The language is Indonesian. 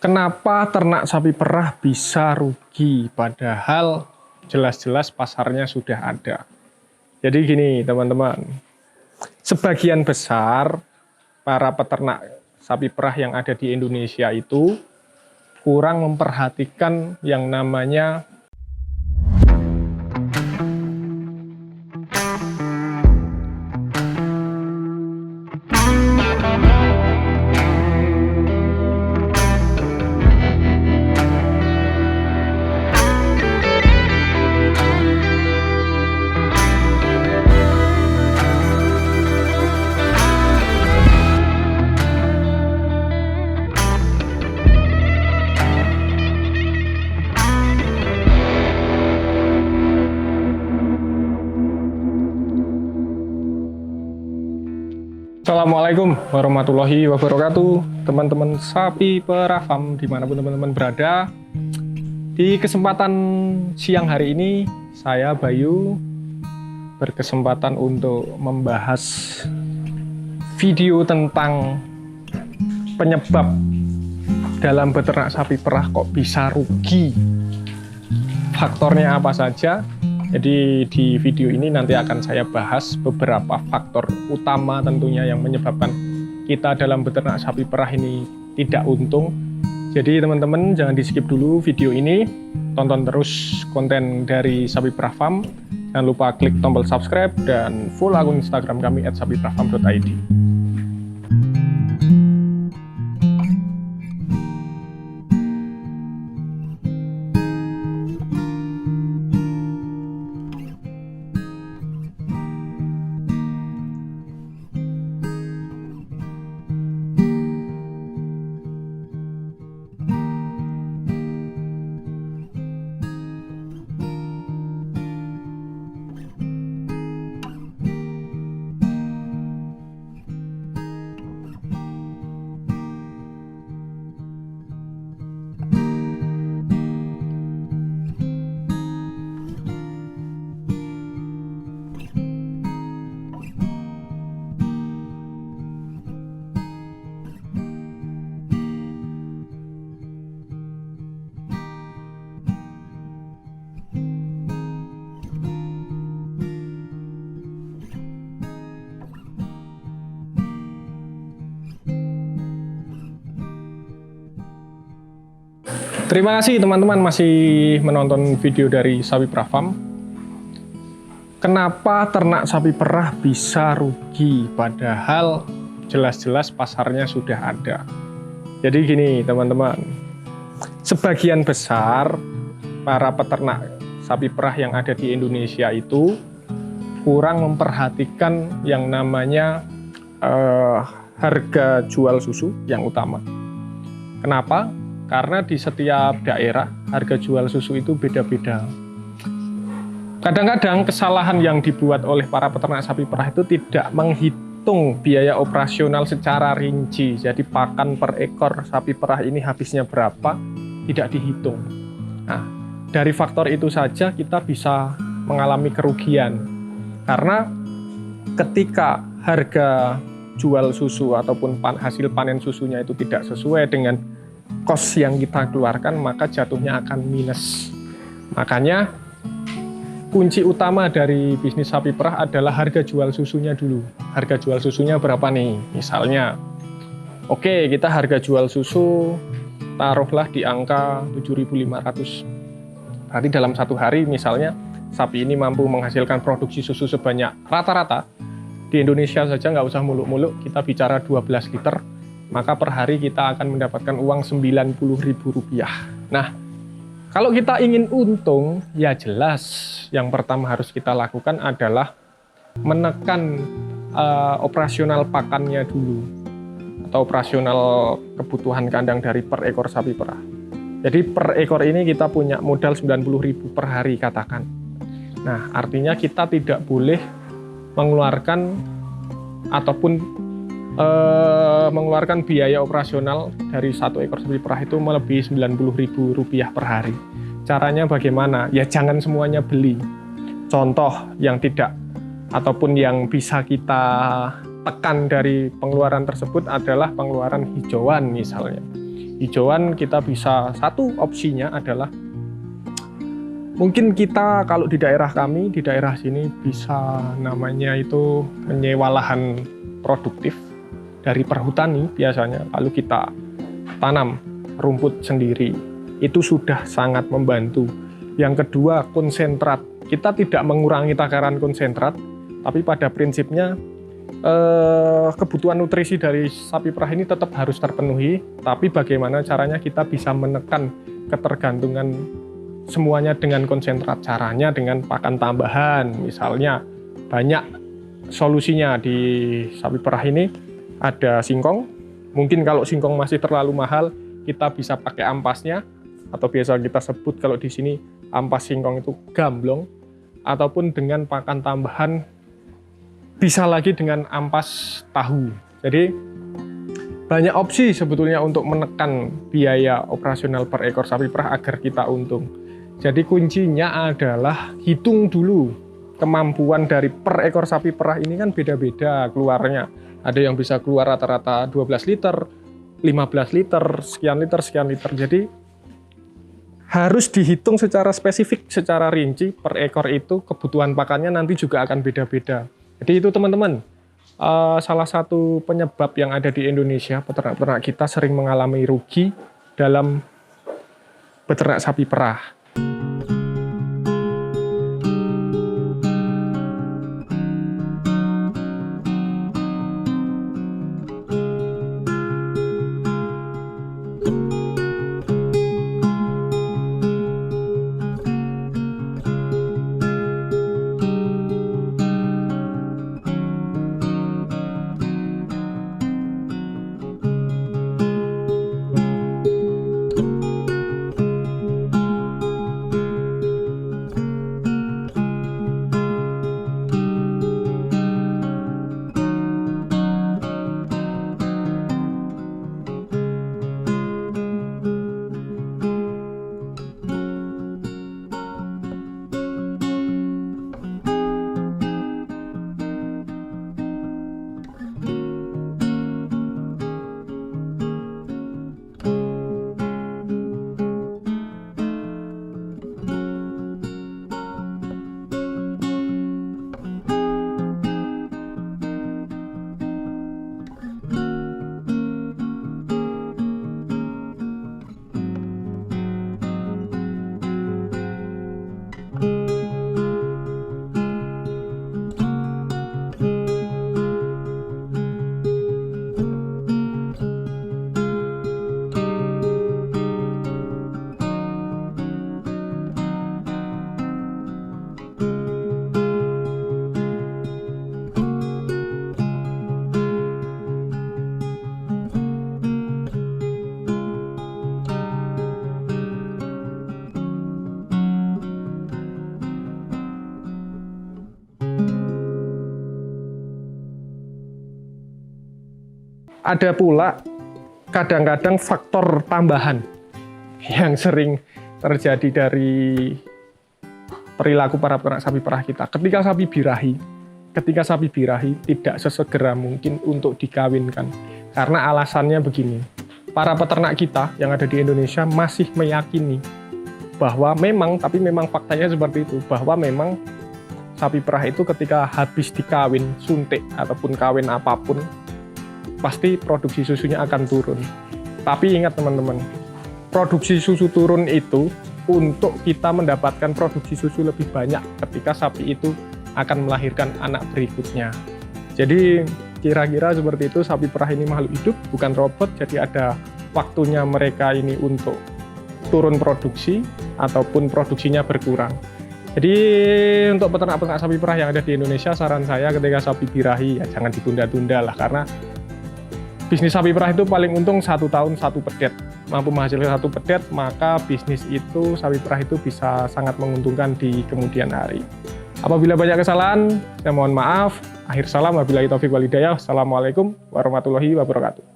Kenapa ternak sapi perah bisa rugi padahal jelas-jelas pasarnya sudah ada? Jadi gini teman-teman, sebagian besar para peternak sapi perah yang ada di Indonesia itu kurang memperhatikan yang namanya Assalamualaikum warahmatullahi wabarakatuh, teman-teman sapi perah farm dimanapun teman-teman berada. Di kesempatan siang hari ini, saya Bayu berkesempatan untuk membahas video tentang penyebab dalam beternak sapi perah kok bisa rugi. Faktornya apa saja? Jadi di video ini nanti akan saya bahas beberapa faktor utama tentunya yang menyebabkan kita dalam beternak sapi perah ini tidak untung. Jadi teman-teman jangan di skip dulu video ini, tonton terus konten dari Sapi Perah Farm. Jangan lupa klik tombol subscribe dan follow akun Instagram kami @sapiperahfarm.id. Terima kasih teman-teman masih menonton video dari Sapi Perah Farm. Kenapa ternak sapi perah bisa rugi padahal jelas-jelas pasarnya sudah ada? Jadi gini teman-teman, sebagian besar para peternak sapi perah yang ada di Indonesia itu kurang memperhatikan yang namanya harga jual susu yang utama. Kenapa? Karena di setiap daerah harga jual susu itu beda-beda. Kadang-kadang kesalahan yang dibuat oleh para peternak sapi perah itu tidak menghitung biaya operasional secara rinci. Jadi pakan per ekor sapi perah ini habisnya berapa, tidak dihitung. Nah, dari faktor itu saja kita bisa mengalami kerugian. Karena ketika harga jual susu ataupun hasil panen susunya itu tidak sesuai dengan kos yang kita keluarkan, maka jatuhnya akan minus. Makanya kunci utama dari bisnis sapi perah adalah harga jual susunya dulu. Harga jual susunya berapa nih? Misalnya, oke, kita harga jual susu taruhlah di angka 7.500. Berarti dalam satu hari misalnya sapi ini mampu menghasilkan produksi susu sebanyak rata-rata di Indonesia saja, nggak usah muluk-muluk, kita bicara 12 liter. Maka per hari kita akan mendapatkan uang Rp90.000. Nah, kalau kita ingin untung, ya jelas yang pertama harus kita lakukan adalah menekan operasional pakannya dulu, atau operasional kebutuhan kandang dari per ekor sapi perah. Jadi per ekor ini kita punya modal 90.000 per hari katakan. Nah, artinya kita tidak boleh mengeluarkan ataupun mengeluarkan biaya operasional dari satu ekor sapi perah itu melebihi Rp90.000 per hari. Caranya bagaimana? Ya jangan semuanya beli. Contoh yang tidak ataupun yang bisa kita tekan dari pengeluaran tersebut adalah pengeluaran hijauan misalnya. hijauan kita bisa, satu opsinya adalah mungkin kita kalau di daerah kami, di daerah sini bisa namanya itu menyewa lahan produktif dari perhutani biasanya, lalu kita tanam rumput sendiri. Itu sudah sangat membantu. Yang kedua, konsentrat. Kita tidak mengurangi takaran konsentrat, tapi pada prinsipnya kebutuhan nutrisi dari sapi perah ini tetap harus terpenuhi, tapi bagaimana caranya kita bisa menekan ketergantungan semuanya dengan konsentrat. Caranya dengan pakan tambahan, misalnya banyak solusinya di sapi perah ini. Ada singkong, mungkin kalau singkong masih terlalu mahal, kita bisa pakai ampasnya, atau biasa kita sebut kalau di sini ampas singkong itu gamblong, ataupun dengan pakan tambahan bisa lagi dengan ampas tahu. Jadi banyak opsi sebetulnya untuk menekan biaya operasional per ekor sapi perah agar kita untung. Jadi kuncinya adalah hitung dulu kemampuan dari per ekor sapi perah ini, kan beda-beda keluarnya. Ada yang bisa keluar rata-rata 12 liter, 15 liter, sekian liter, sekian liter. Jadi harus dihitung secara spesifik, secara rinci per ekor itu kebutuhan pakannya nanti juga akan beda-beda. Jadi itu teman-teman, salah satu penyebab yang ada di Indonesia, peternak-peternak kita sering mengalami rugi dalam beternak sapi perah. Ada pula kadang-kadang faktor tambahan yang sering terjadi dari perilaku para peternak sapi perah kita. Ketika sapi birahi tidak sesegera mungkin untuk dikawinkan. Karena alasannya begini, para peternak kita yang ada di Indonesia masih meyakini bahwa memang faktanya seperti itu, bahwa memang sapi perah itu ketika habis dikawin, suntik, ataupun kawin apapun, pasti produksi susunya akan turun. Tapi ingat teman-teman, produksi susu turun itu untuk kita mendapatkan produksi susu lebih banyak ketika sapi itu akan melahirkan anak berikutnya. Jadi kira-kira seperti itu, sapi perah ini makhluk hidup, bukan robot, jadi ada waktunya mereka ini untuk turun produksi ataupun produksinya berkurang. Jadi untuk peternak-peternak sapi perah yang ada di Indonesia, saran saya ketika sapi birahi ya jangan ditunda-tunda lah, karena bisnis sapi perah itu paling untung 1 tahun 1 pedet. Mampu menghasilkan 1 pedet, maka bisnis itu, sapi perah itu bisa sangat menguntungkan di kemudian hari. Apabila banyak kesalahan, saya mohon maaf. Akhir salam, wabillahi taufiq wal hidayah. Assalamualaikum warahmatullahi wabarakatuh.